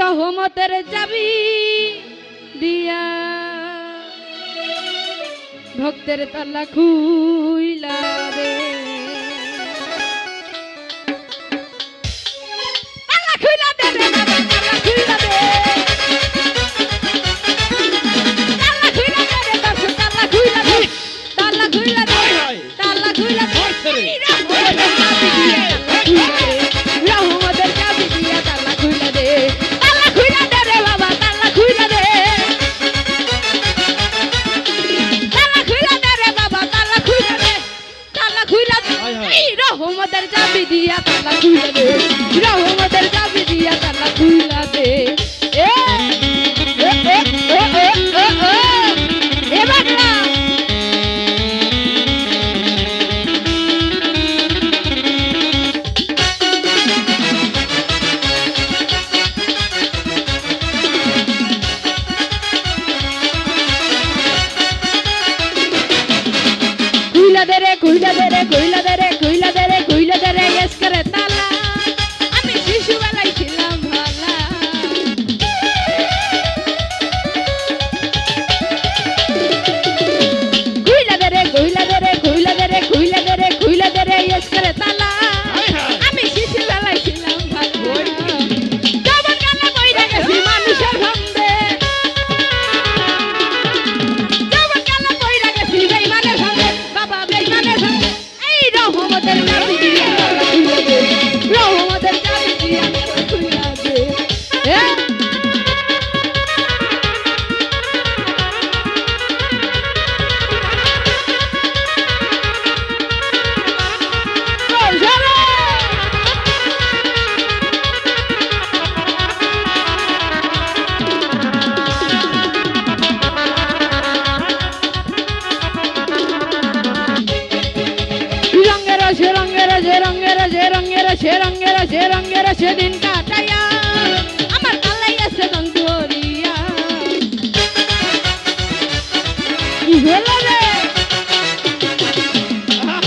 রহমতের চাবি দিয়া ভক্তের তালা খুইলা রে তালা খুইলা দে রে বাবা তালা খুইলা দে তালা খুইলা দে রে দর্শক তালা খুইলা দে তালা খুইলা দে তালা খুইলা দে রহমতের চাবি দিয়া তালা খুইলা দে তালা খুইলা দে রে বাবা তালা খুইলা দে তালা খুইলা দে রে বাবা তালা খুইলা দে তালা খুইলা দে রহমতের চাবি দিয়া তালা খুইলা দে রহমতের চাবি দিয়া তালা খুইলা দে এ এ এ এ এ এ বাংলা খুইলা দে রে খুইলা দে রে খুইলা দে রে খুইলা দে রে খুইলা দে রে এস করে তালা আমি শিশুবেলায় ছিলাম ভালা খুইলা দে রে খুইলা দে রে খুইলা দে রে খুইলা দে রে খুইলা দে রে এস করে তালা আমি শিশুবেলায় ছিলাম ভালা যখন গালা বইরা গেছি মানুষের ভান্দে যখন গালা বইরা গেছি বেঈমানের ভান্দে বাবা বেঈমানের ভান্দে এই রহমতের চাবি দিয়া তালা খুইলা দে রহমতের চাবি দিয়া তালা খুইলা দে সেদিন কাটাইয়া আমার তালাই আছে ধরিয়া কি হলো রে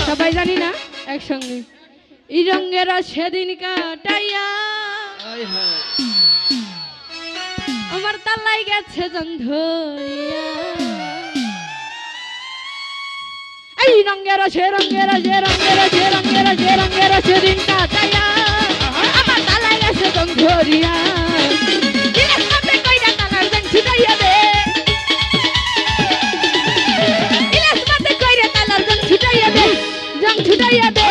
সবাই জানি না একসঙ্গে এই রঙের সেদিন কাটাইয়া আমার তালাই গেছে ধরিয়া এই রঙের সেদিন কাটাইয়া আমার তালাই গেছে ধরিয়া ইলাস কইরা তালার জং ছুটাইয়া দে ইলাস কইরা তালার জং ছুটাইয়া দে জং ছুটাইয়া দে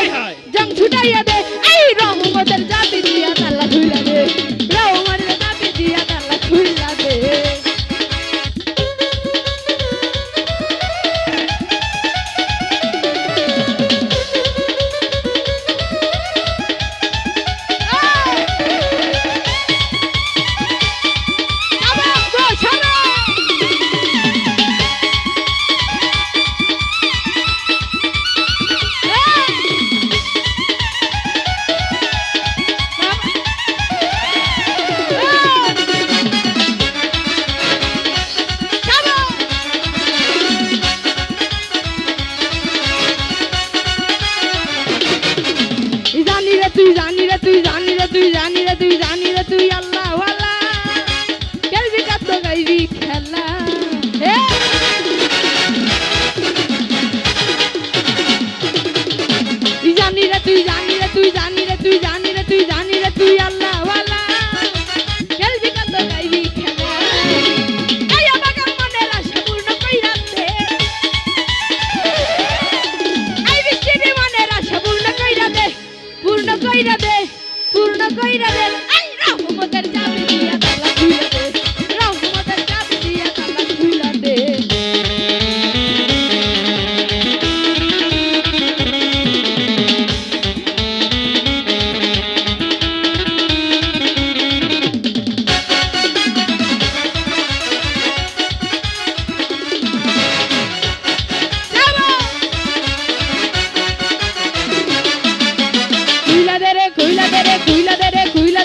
জং ছুটাইয়া দে এই রহমতের চাবি দিয়া তালা খুইলা দে রহমতের চাবি দিয়া তালা খুইলা দে তুই আল্লাহ ওয়ালা খেলবি কত গাইবি খেলা তুই জানি রে তুই জানি রে তুই জানি রে তুই জানি রে তুই জানি রে তুই আল্লাহ ওয়ালা খেলবি কত গাইবি খেলা এই আমাকে মনের আশা পূর্ণ কইরা দে এই বৃষ্টির মনের আশা পূর্ণ কইরা দে পূর্ণ কইরা দে পূর্ণ কইরা দে এই রহমতের চাবি দিয়া তালা খুইলা দে রহমতের চাবি দিয়া তালা খুইলা দে খুইলা দে রে খুইলা দে রে খুইলা দে রে খুইলা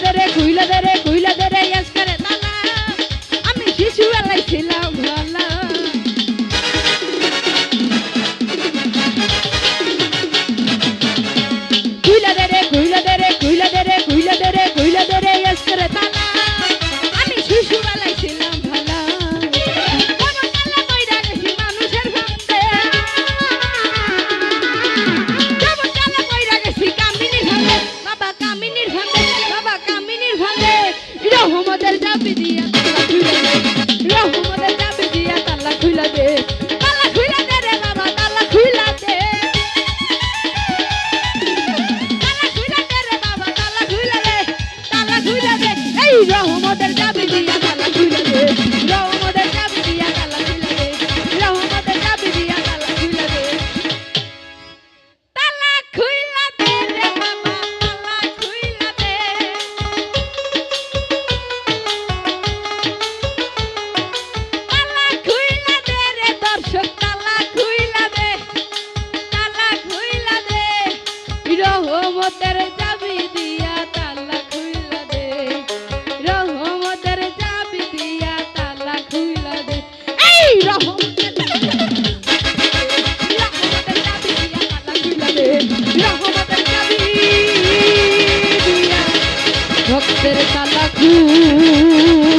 রহমতের চাবি দিয়া তালা খুইলা দে রহমতের চাবি দিয়া তালা খুইলা দে এই রহমতের চাবি দিয়া তালা খুইলা দে রহমতের চাবি দিয়া ভক্তের তালা খুইলা